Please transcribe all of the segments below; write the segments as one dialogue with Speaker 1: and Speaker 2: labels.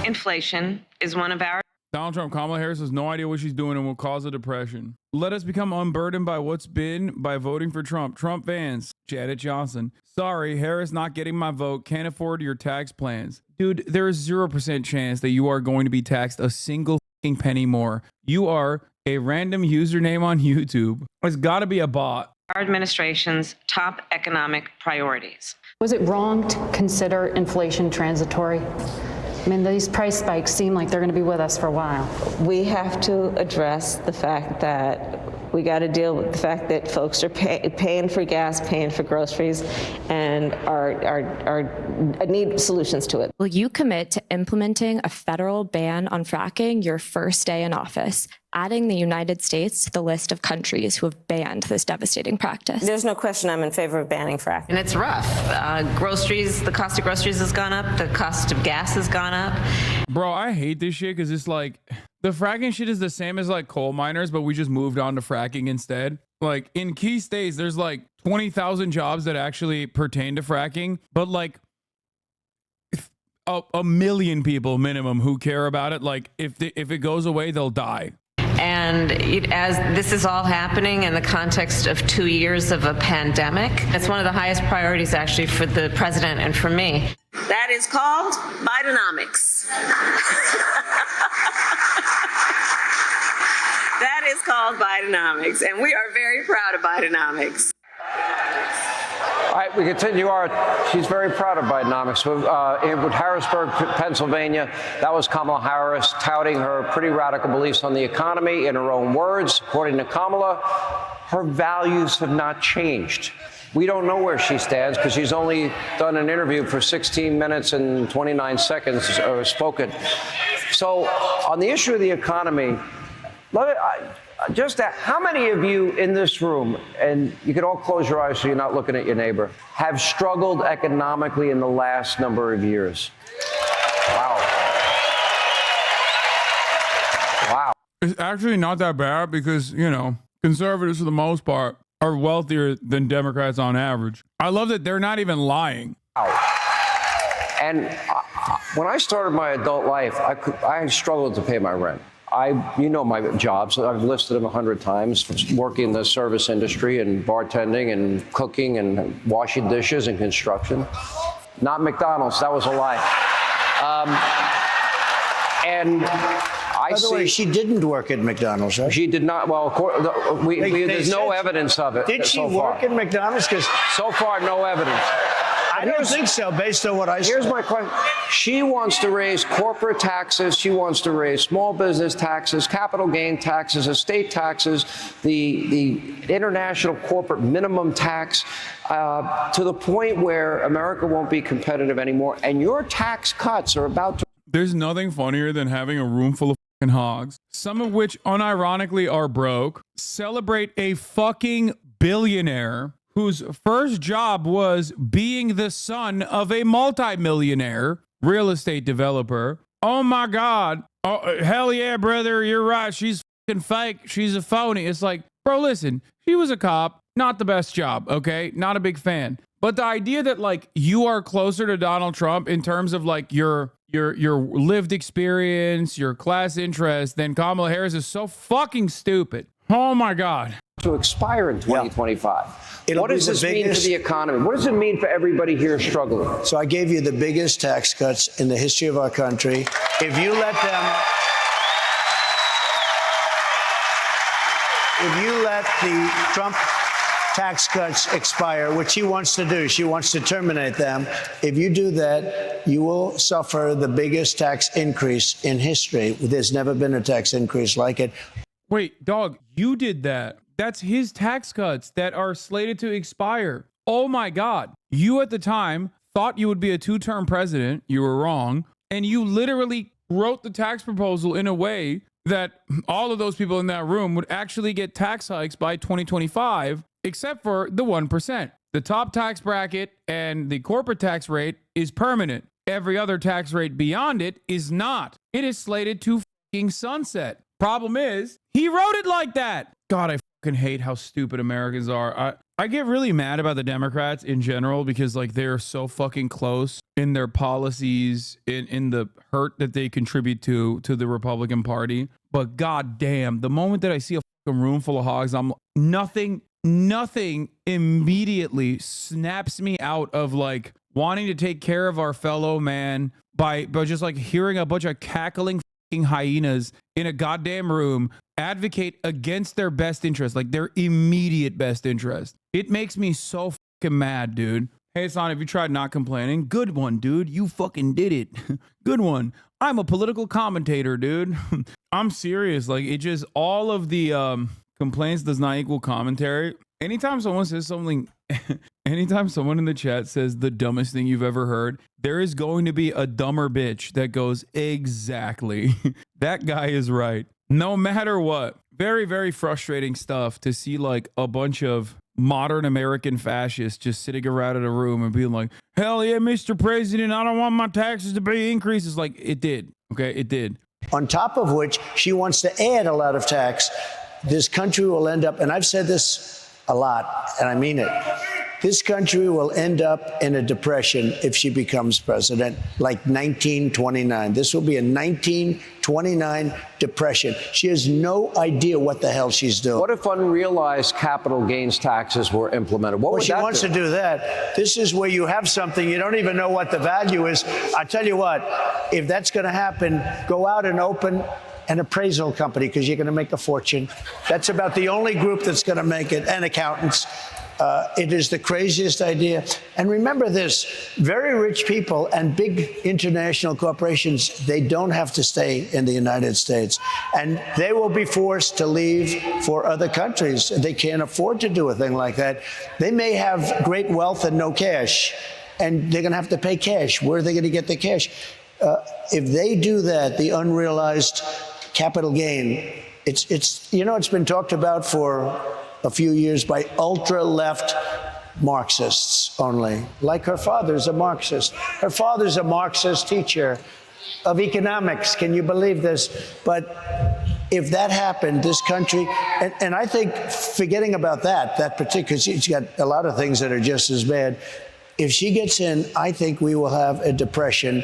Speaker 1: Inflation is one of our
Speaker 2: Donald Trump, Kamala Harris has no idea what she's doing and will cause a depression. Let us become unburdened by what's been by voting for Trump. Trump fans, Janet Johnson. Sorry, Harris not getting my vote. Can't afford your tax plans. Dude, there is 0% chance that you are going to be taxed a single fucking penny more. You are a random username on YouTube. It's got to be a bot.
Speaker 1: Our administration's top economic priorities.
Speaker 3: Was it wrong to consider inflation transitory? I mean, these price spikes seem like they're going to be with us for a while.
Speaker 4: We have to address the fact that we got to deal with the fact that folks are paying for gas, paying for groceries, and need solutions to it.
Speaker 5: Will you commit to implementing a federal ban on fracking your first day in office, adding the United States to the list of countries who have banned this devastating practice?
Speaker 4: There's no question I'm in favor of banning fracking.
Speaker 1: And it's rough. Groceries, the cost of groceries has gone up. The cost of gas has gone up.
Speaker 2: Bro, I hate this shit because it's like the fracking shit is the same as like coal miners, but we just moved on to fracking instead. Like in key states, there's like 20,000 jobs that actually pertain to fracking, but like a million people minimum who care about it. Like if it goes away, they'll die.
Speaker 1: And as this is all happening in the context of 2 years of a pandemic, it's one of the highest priorities actually for the president and for me.
Speaker 4: That is called Bidenomics. That is called Bidenomics, and we are very proud of Bidenomics.
Speaker 6: All right, we continue she's very proud of Bidenomics. In Harrisburg, Pennsylvania, that was Kamala Harris touting her pretty radical beliefs on the economy in her own words. According to Kamala, her values have not changed. We don't know where she stands because she's only done an interview for 16 minutes and 29 seconds spoken. So on the issue of the economy, how many of you in this room, and you can all close your eyes so you're not looking at your neighbor, have struggled economically in the last number of years? Wow. Wow.
Speaker 2: It's actually not that bad because, you know, conservatives for the most part are wealthier than Democrats on average. I love that they're not even lying.
Speaker 6: Wow. And when I started my adult life, I struggled to pay my rent. You know my jobs. I've listed them 100 times, working in the service industry and bartending and cooking and washing dishes and construction. Not McDonald's, that was a lie. And
Speaker 7: By the way, she didn't work at McDonald's, right?
Speaker 6: She did not. Well, there's no evidence of it.
Speaker 7: Did she
Speaker 6: so
Speaker 7: work
Speaker 6: far.
Speaker 7: at McDonald's? Because
Speaker 6: so far, no evidence.
Speaker 7: I don't think so, based on what I saw.
Speaker 6: Here's my question. She wants to raise corporate taxes. She wants to raise small business taxes, capital gain taxes, estate taxes, the international corporate minimum tax, to the point where America won't be competitive anymore. And your tax cuts are about to...
Speaker 2: There's nothing funnier than having a room full of fucking hogs, some of which unironically are broke, celebrate a fucking billionaire whose first job was being the son of a multimillionaire real estate developer. Oh my God. Oh, hell yeah, brother. You're right. She's fucking fake. She's a phony. It's like, bro, listen, she was a cop. Not the best job. Okay. Not a big fan. But the idea that like you are closer to Donald Trump in terms of like your lived experience, your class interest than Kamala Harris is so fucking stupid. Oh my God.
Speaker 6: To expire in 2025.
Speaker 7: Yeah.
Speaker 6: What does this mean for the economy? What does it mean for everybody here struggling?
Speaker 7: So I gave you the biggest tax cuts in the history of our country. If you let the Trump tax cuts expire, which she wants to do, she wants to terminate them. If you do that, you will suffer the biggest tax increase in history. There's never been a tax increase like it.
Speaker 2: Wait, dog, you did that. That's his tax cuts that are slated to expire. Oh my God. You at the time thought you would be a two-term president. You were wrong. And you literally wrote the tax proposal in a way that all of those people in that room would actually get tax hikes by 2025, except for the 1%. The top tax bracket and the corporate tax rate is permanent. Every other tax rate beyond it is not. It is slated to fucking sunset. Problem is, he wrote it like that. God, I fucking hate how stupid Americans are. I get really mad about the Democrats in general because like they're so fucking close in their policies, in the hurt that they contribute to the Republican Party. But goddamn, the moment that I see a fucking room full of hogs, I'm nothing immediately snaps me out of like wanting to take care of our fellow man by just like hearing a bunch of cackling fucking hyenas in a goddamn room advocate against their best interest, like their immediate best interest. It makes me so fucking mad, dude. Hey, Hassan, have you tried not complaining? Good one, dude. You fucking did it. Good one. I'm a political commentator, dude. I'm serious. Like, it just, all of the complaints does not equal commentary. Anytime someone says something, anytime someone in the chat says the dumbest thing you've ever heard, there is going to be a dumber bitch that goes, exactly. That guy is right. No matter what. Very, very frustrating stuff to see like a bunch of modern American fascists just sitting around in a room and being like, hell yeah, Mr. President, I don't want my taxes to be increases. Like, it did. Okay, it did.
Speaker 7: On top of which, she wants to add a lot of tax. This country will end up, and I've said this a lot, and I mean it. This country will end up in a depression if she becomes president, like 1929. This will be a 1929 depression. She has no idea what the hell she's doing.
Speaker 6: What if unrealized capital gains taxes were implemented? What would
Speaker 7: she
Speaker 6: that
Speaker 7: wants
Speaker 6: do?
Speaker 7: to do that. This is where you have something, you don't even know what the value is. I tell you what, if that's going to happen, go out and open an appraisal company because you're going to make a fortune. That's about the only group that's going to make it, and accountants. It is the craziest idea. And remember this, very rich people and big international corporations, they don't have to stay in the United States. And they will be forced to leave for other countries. They can't afford to do a thing like that. They may have great wealth and no cash, and they're going to have to pay cash. Where are they going to get the cash? If they do that, the unrealized capital gain, it's been talked about for a few years by ultra-left Marxists only. Like her father's a Marxist. Her father's a Marxist teacher of economics. Can you believe this? But if that happened, this country, and I think forgetting about that particular, she's got a lot of things that are just as bad. If she gets in, I think we will have a depression,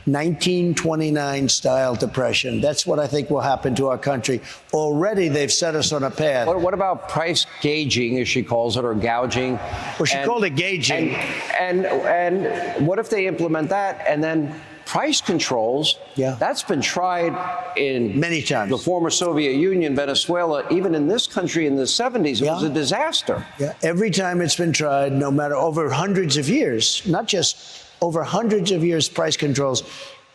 Speaker 7: 1929 style depression. That's what I think will happen to our country. Already they've set us on a path.
Speaker 6: What about price gauging, as she calls it, or gouging?
Speaker 7: Well, she called it gauging.
Speaker 6: And what if they implement that and then price controls?
Speaker 7: Yeah.
Speaker 6: That's been tried in
Speaker 7: many times.
Speaker 6: The former Soviet Union, Venezuela, even in this country in the 70s, it was a disaster.
Speaker 7: Yeah. Every time it's been tried, no matter over hundreds of years, not just over hundreds of years, price controls,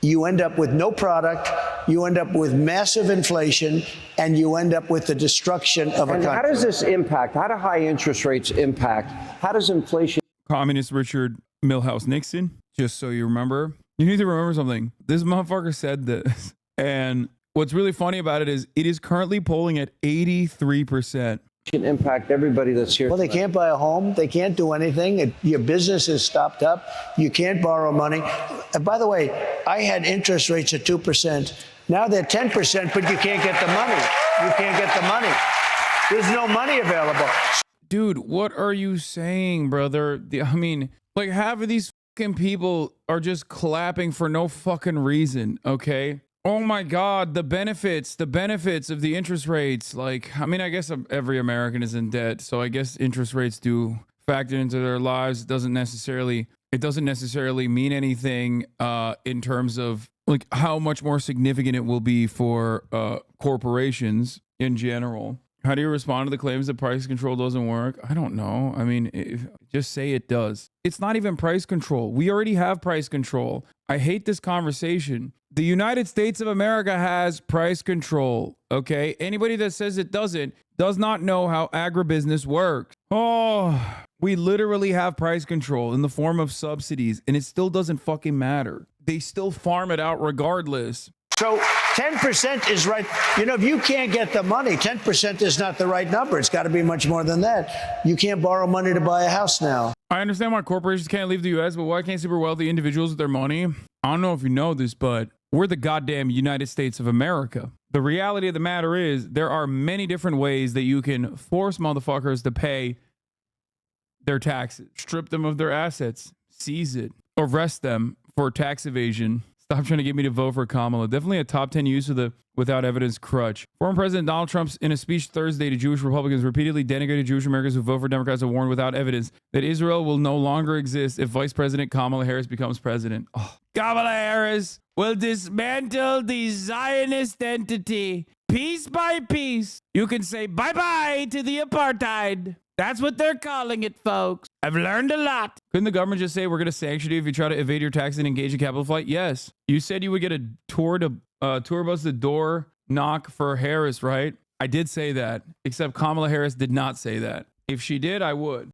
Speaker 7: you end up with no product, you end up with massive inflation, and you end up with the destruction of a country.
Speaker 6: How does this impact? How do high interest rates impact? How does inflation?
Speaker 2: Communist Richard Milhouse Nixon, just so you remember. You need to remember something. This motherfucker said this. And what's really funny about it is currently polling at 83%.
Speaker 6: Can impact everybody that's here.
Speaker 7: Well, they can't buy a home. They can't do anything. Your business is stopped up. You can't borrow money. And by the way, I had interest rates at 2%. Now they're 10%, but you can't get the money. You can't get the money. There's no money available.
Speaker 2: Dude, what are you saying, brother? I mean, like half of these fucking people are just clapping for no fucking reason, okay? Oh my God, the benefits of the interest rates. Like, I mean, I guess every American is in debt, so I guess interest rates do factor into their lives. It doesn't necessarily mean anything in terms of like how much more significant it will be for corporations in general. How do you respond to the claims that price control doesn't work? I don't know. I mean, just say it does. It's not even price control. We already have price control. I hate this conversation. The United States of America has price control, okay? Anybody that says it doesn't does not know how agribusiness works. Oh, we literally have price control in the form of subsidies, and it still doesn't fucking matter. They still farm it out regardless.
Speaker 7: So 10% is right. You know, if you can't get the money, 10% is not the right number. It's got to be much more than that. You can't borrow money to buy a house now.
Speaker 2: I understand why corporations can't leave the U.S., but why can't super wealthy individuals with their money? I don't know if you know this, but we're the goddamn United States of America. The reality of the matter is there are many different ways that you can force motherfuckers to pay their taxes, strip them of their assets, seize it, arrest them for tax evasion. Stop trying to get me to vote for Kamala. Definitely a top 10 use of the without evidence crutch. Former President Donald Trump, in a speech Thursday to Jewish Republicans, repeatedly denigrated Jewish Americans who vote for Democrats and warned without evidence that Israel will no longer exist if Vice President Kamala Harris becomes president. Oh, Kamala Harris will dismantle the Zionist entity piece by piece. You can say bye-bye to the apartheid. That's what they're calling it, folks. I've learned a lot. Couldn't the government just say, we're going to sanction you if you try to evade your taxes and engage in capital flight? Yes. You said you would get a tour bus to door knock for Harris, right? I did say that, except Kamala Harris did not say that. If she did, I would.